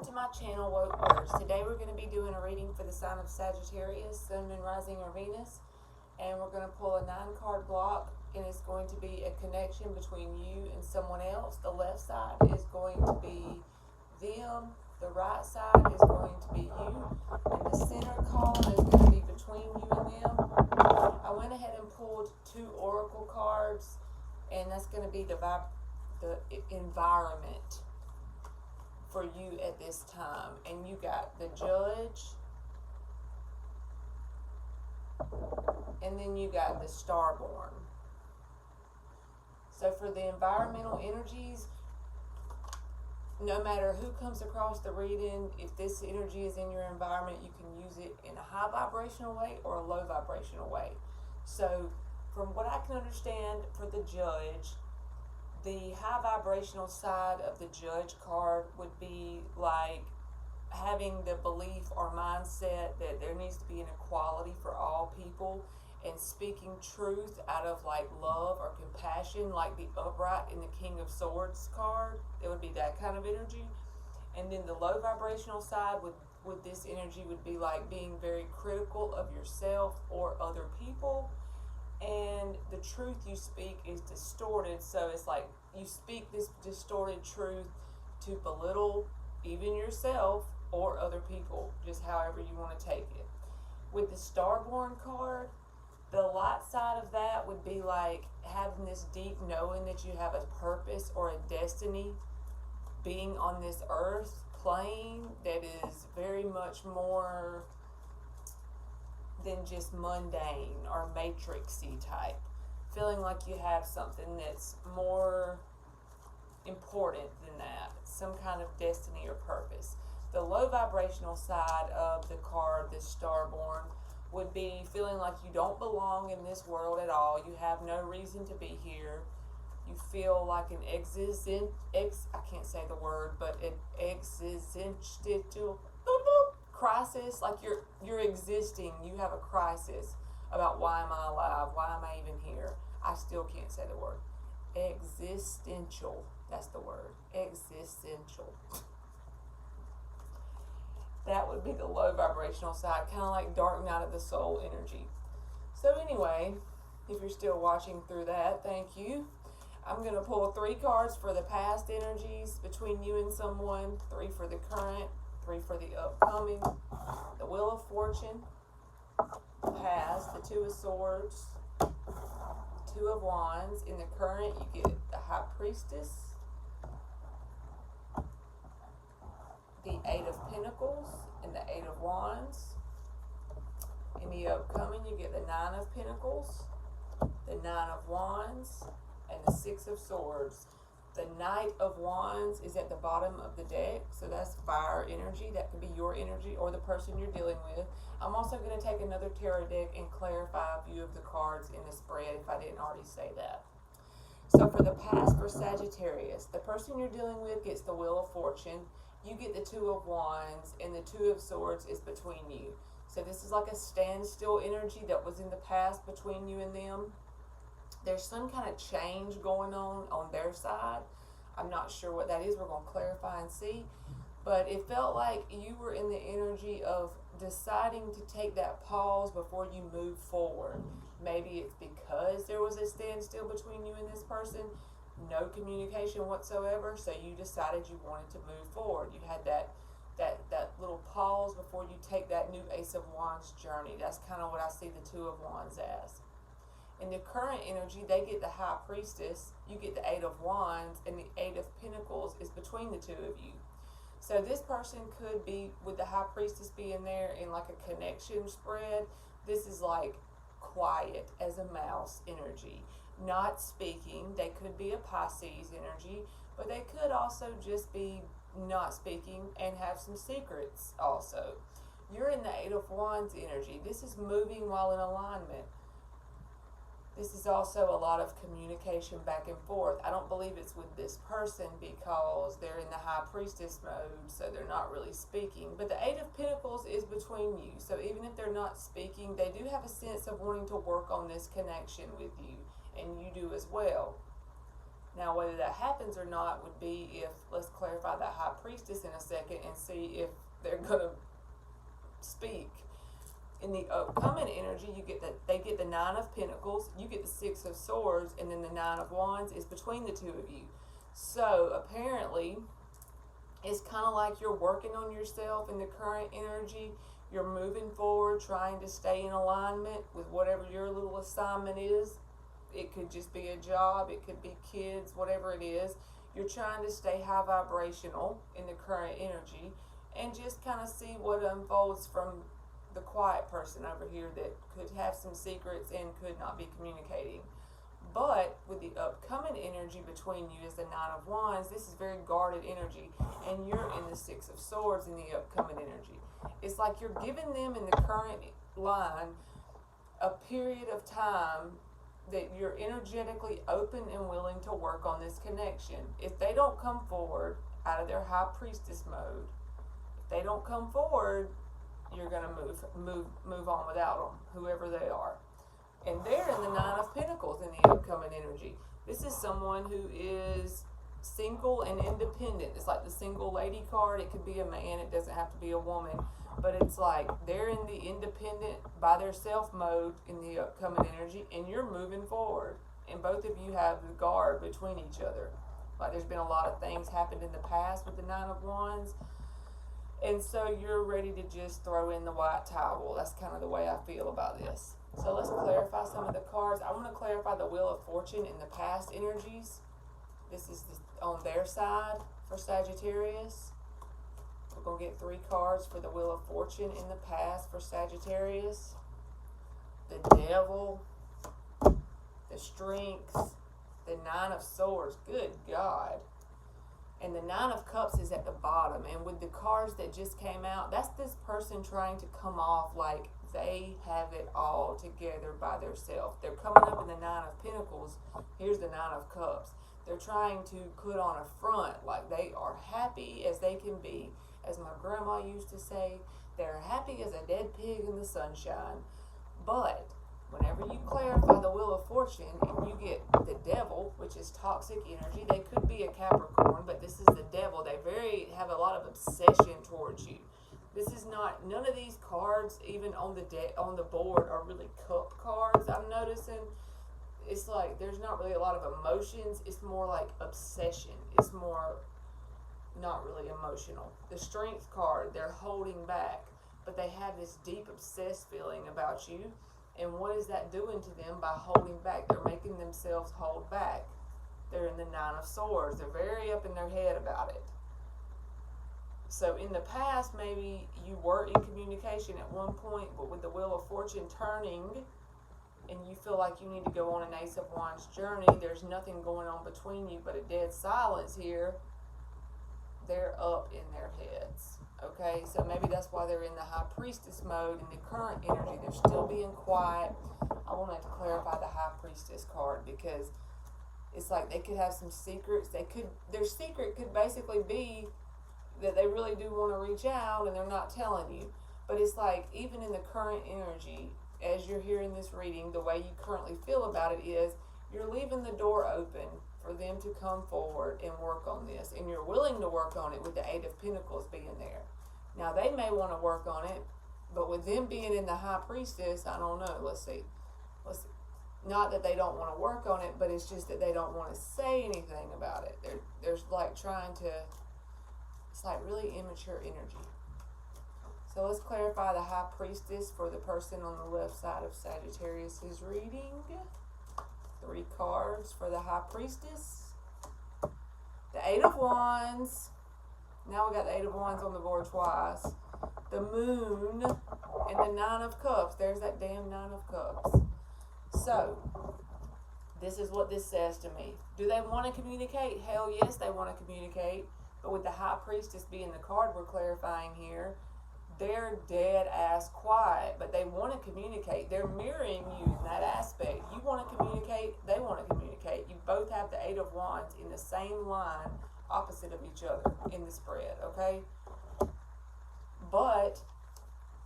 Welcome to my channel, Woke Words. Today we're going to be doing a reading for the sign of Sagittarius, Sun, Moon, Rising, or Venus. And we're going to pull a 9-card block, and it's going to be a connection between you and someone else. The left side is going to be them. The right side is going to be you. And the center column is going to be between you and them. I went ahead and pulled 2 oracle cards, and that's going to be the environment for you at this time. And you got the Judge, and then you got the Starborn. So for the environmental energies, no matter who comes across the reading, if this energy is in your environment, you can use it in a high vibrational way or a low vibrational way. So from what I can understand for the Judge, the high vibrational side of the Judge card would be like having the belief or mindset that there needs to be an equality for all people, and speaking truth out of like love or compassion, like the upright in the King of Swords card. It would be that kind of energy. And then the low vibrational side with this energy would be like being very critical of yourself or other people, and the truth you speak is distorted. So it's like you speak this distorted truth to belittle even yourself or other people, just however you want to take it. With the Starborn card, the light side of that would be like having this deep knowing that you have a purpose or a destiny, being on this earth plane that is very much more than just mundane or matrixy type. Feeling like you have something that's more important than that, some kind of destiny or purpose. The low vibrational side of the card, the Starborn, would be feeling like you don't belong in this world at all. You have no reason to be here. You feel like an I can't say the word, but an existential crisis, like you're existing. You have a crisis about why am I alive? Why am I even here? I still can't say the word. Existential. That's the word. Existential. That would be the low vibrational side, kind of like dark night of the soul energy. So anyway, if you're still watching through that, thank you. I'm going to pull 3 cards for the past energies between you and someone, 3 for the current, 3 for the upcoming. The Wheel of Fortune, past, the 2 of Swords, 2 of Wands. In the current, you get the High Priestess, the 8 of Pentacles, and the 8 of Wands. In the upcoming, you get the 9 of Pentacles, the 9 of Wands, and the 6 of Swords. The Knight of Wands is at the bottom of the deck, so that's fire energy. That could be your energy or the person you're dealing with. I'm also going to take another tarot deck and clarify a few of the cards in the spread if I didn't already say that. So for the past, for Sagittarius, the person you're dealing with gets the Wheel of Fortune. You get the 2 of Wands, and the 2 of Swords is between you. So this is like a standstill energy that was in the past between you and them. There's some kind of change going on their side. I'm not sure what that is. We're going to clarify and see. But it felt like you were in the energy of deciding to take that pause before you move forward. Maybe it's because there was a standstill between you and this person, no communication whatsoever, so you decided you wanted to move forward. You had that little pause before you take that new Ace of Wands journey. That's kind of what I see the 2 of Wands as. In the current energy, they get the High Priestess, you get the 8 of Wands, and the 8 of Pentacles is between the 2 of you. So this person could be, with the High Priestess being there in like a connection spread, this is like quiet as a mouse energy, not speaking. They could be a Pisces energy, but they could also just be not speaking and have some secrets also. You're in the 8 of Wands energy. This is moving while in alignment. This is also a lot of communication back and forth. I don't believe it's with this person because they're in the High Priestess mode, so they're not really speaking. But the 8 of Pentacles is between you. So even if they're not speaking, they do have a sense of wanting to work on this connection with you, and you do as well. Now, whether that happens or not would be if, let's clarify the High Priestess in a second and see if they're going to speak. In the upcoming energy, they get the Nine of Pentacles, you get the Six of Swords, and then the Nine of Wands is between the two of you. So apparently, it's kind of like you're working on yourself in the current energy. You're moving forward, trying to stay in alignment with whatever your little assignment is. It could just be a job, it could be kids, whatever it is. You're trying to stay high vibrational in the current energy and just kind of see what unfolds from the quiet person over here that could have some secrets and could not be communicating. But with the upcoming energy between you as the Nine of Wands, this is very guarded energy, and you're in the Six of Swords in the upcoming energy. It's like you're giving them in the current line a period of time that you're energetically open and willing to work on this connection. If they don't come forward out of their High Priestess mode, if they don't come forward, you're going to move on without them, whoever they are. And they're in the Nine of Pentacles in the upcoming energy. This is someone who is single and independent. It's like the single lady card. It could be a man. It doesn't have to be a woman. But it's like they're in the independent by their self mode in the upcoming energy, and you're moving forward. And both of you have the guard between each other. Like there's been a lot of things happened in the past with the Nine of Wands. And so you're ready to just throw in the white towel. That's kind of the way I feel about this. So let's clarify some of the cards. I want to clarify the Wheel of Fortune in the past energies. This is on their side for Sagittarius. We're going to get 3 cards for the Wheel of Fortune in the past for Sagittarius. The Devil, the Strength, the Nine of Swords. Good God. And the Nine of Cups is at the bottom. And with the cards that just came out, that's this person trying to come off like they have it all together by themselves. They're coming up in the Nine of Pentacles. Here's the Nine of Cups. They're trying to put on a front like they are happy as they can be. As my grandma used to say, they're happy as a dead pig in the sunshine. But whenever you clarify the Wheel of Fortune and you get the Devil, which is toxic energy, they could be a Capricorn, but this is the Devil. They have a lot of obsession towards you. This is not, none of these cards, even on the board, are really cup cards. I'm noticing it's like there's not really a lot of emotions. It's more like obsession. It's more not really emotional. The Strength card, they're holding back, but they have this deep obsessed feeling about you. And what is that doing to them by holding back? They're making themselves hold back. They're in the Nine of Swords. They're very up in their head about it. So in the past, maybe you were in communication at one point, but with the Wheel of Fortune turning, and you feel like you need to go on an Ace of Wands journey, there's nothing going on between you but a dead silence here. They're up in their heads. Okay, so maybe that's why they're in the High Priestess mode in the current energy. They're still being quiet. I wanted to clarify the High Priestess card because it's like they could have some secrets. Their secret could basically be that they really do want to reach out and they're not telling you. But it's like even in the current energy, as you're hearing this reading, the way you currently feel about it is you're leaving the door open for them to come forward and work on this. And you're willing to work on it with the Eight of Pentacles being there. Now, they may want to work on it, but with them being in the High Priestess, I don't know. Let's see. Not that they don't want to work on it, but it's just that they don't want to say anything about it. They're like trying to, it's like really immature energy. So let's clarify the High Priestess for the person on the left side of Sagittarius' reading. 3 cards for the High Priestess. The Eight of Wands. Now we got the Eight of Wands on the board twice. The Moon and the Nine of Cups. There's that damn Nine of Cups. So, this is what this says to me. Do they want to communicate? Hell yes, they want to communicate. But with the High Priestess being the card we're clarifying here, they're dead ass quiet, but they want to communicate. They're mirroring you in that aspect. You want to communicate, they want to communicate. You both have the Eight of Wands in the same line, opposite of each other in the spread, okay? But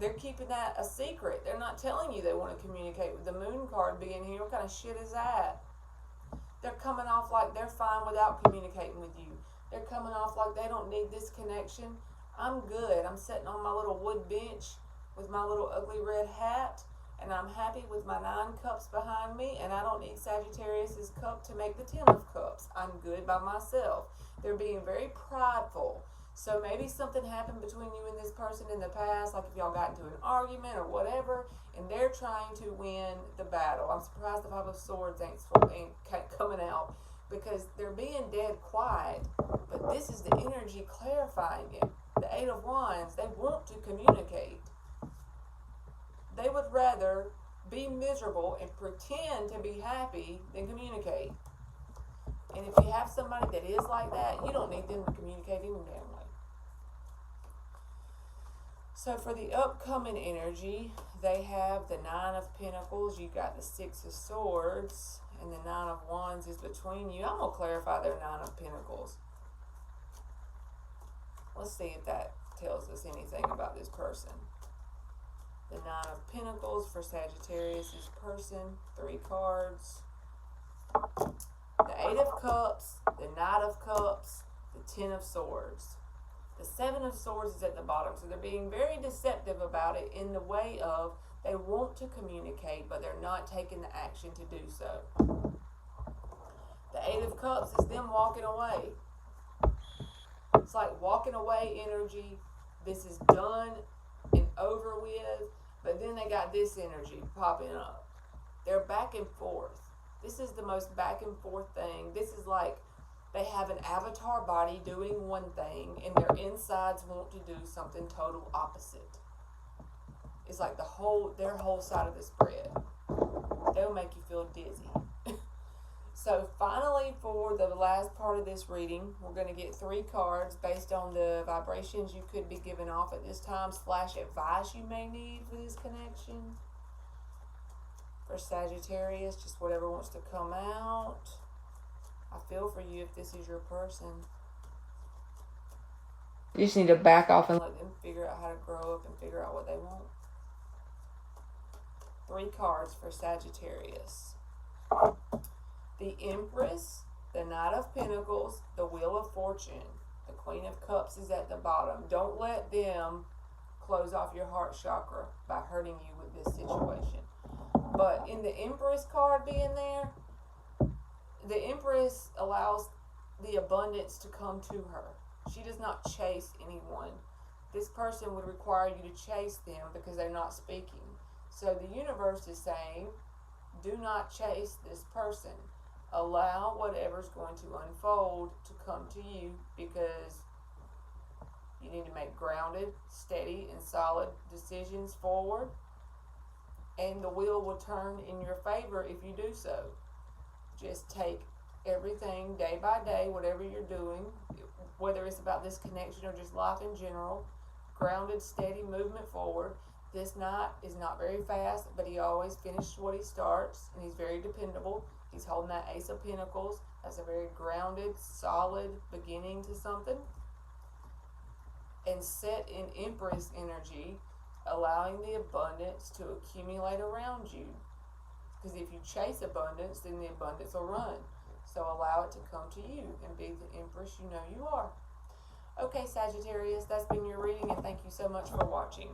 they're keeping that a secret. They're not telling you they want to communicate. With the Moon card being here, what kind of shit is that? They're coming off like they're fine without communicating with you. They're coming off like they don't need this connection. I'm good. I'm sitting on my little wood bench with my little ugly red hat, and I'm happy with my 9 cups behind me, and I don't need Sagittarius's cup to make the 10 of cups. I'm good by myself. They're being very prideful. So maybe something happened between you and this person in the past, like if y'all got into an argument or whatever, and they're trying to win the battle. I'm surprised the 5 of Swords ain't coming out, because they're being dead quiet, but this is the energy clarifying it. The 8 of Wands, they want to communicate. They would rather be miserable and pretend to be happy than communicate. And if you have somebody that is like that, you don't need them to communicate any damn way. So for the upcoming energy, they have the 9 of Pentacles, you got the 6 of Swords, and the 9 of Wands is between you. I'm going to clarify their 9 of Pentacles. Let's see if that tells us anything about this person. The 9 of Pentacles for Sagittarius' person, 3 cards. The 8 of Cups, the Knight of Cups, the 10 of Swords. The 7 of Swords is at the bottom, so they're being very deceptive about it in the way of they want to communicate, but they're not taking the action to do so. The 8 of Cups is them walking away. It's like walking away energy. This is done and over with, but then they got this energy popping up. They're back and forth. This is the most back and forth thing. This is like they have an avatar body doing one thing, and their insides want to do something total opposite. It's like their whole side of the spread. They'll make you feel dizzy. So finally, for the last part of this reading, we're going to get 3 cards based on the vibrations you could be giving off at this time / advice you may need for this connection. For Sagittarius, just whatever wants to come out. I feel for you if this is your person. You just need to back off and let them figure out how to grow up and figure out what they want. 3 cards for Sagittarius. The Empress, the Knight of Pentacles, the Wheel of Fortune. The Queen of Cups is at the bottom. Don't let them close off your heart chakra by hurting you with this situation. But in the Empress card being there, the Empress allows the abundance to come to her. She does not chase anyone. This person would require you to chase them because they're not speaking. So the universe is saying, do not chase this person. Allow whatever's going to unfold to come to you, because you need to make grounded, steady, and solid decisions forward. And the wheel will turn in your favor if you do so. Just take everything day by day, whatever you're doing, whether it's about this connection or just life in general, grounded, steady movement forward. This knight is not very fast, but he always finishes what he starts, and he's very dependable. He's holding that Ace of Pentacles. That's a very grounded, solid beginning to something. And set in Empress energy, allowing the abundance to accumulate around you. Because if you chase abundance, then the abundance will run. So allow it to come to you and be the Empress you know you are. Okay, Sagittarius, that's been your reading, and thank you so much for watching.